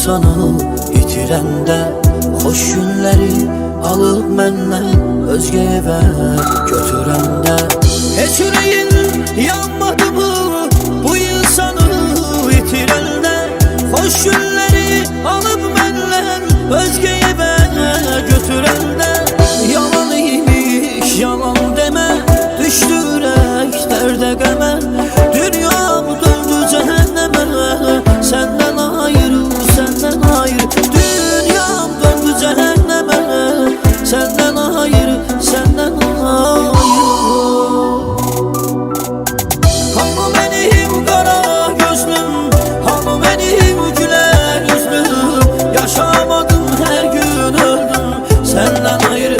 insanı itirəndə xoş günləri alıb məndən özgə evə götürəndə heç ürəyin yanmadı mı bu insanı itirəndə xoş günləri alıb məndən özgə evə götürəndə yalan imiş yalan demə düşdü ürək dərdə qəmə dünyam döndü cəhənnəmə səndən ayrı dünyam döndü cəhənnəmə səndən ayrı Hanı mənim qara gözlüm hanı mənim gülər üzlüm yaşamadım hər gün öldüm səndən ayrı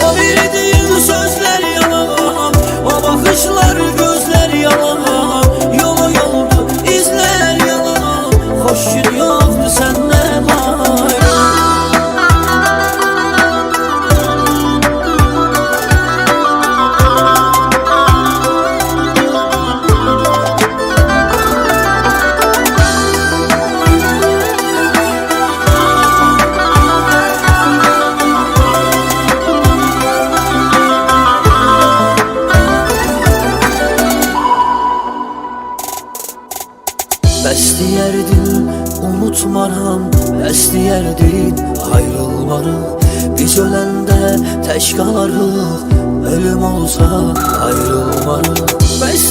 o verdiyin sözlər yalan o baxışlar gözlər yalan yolu yoldu izlər yalan xoş gün yoxdu səndən ayrı Bəs deyərdin unutmaram, bəs deyərdin ayrılmarıq biz öləndə tək qalarıq, ölüm olsa ayrılmarıq bəs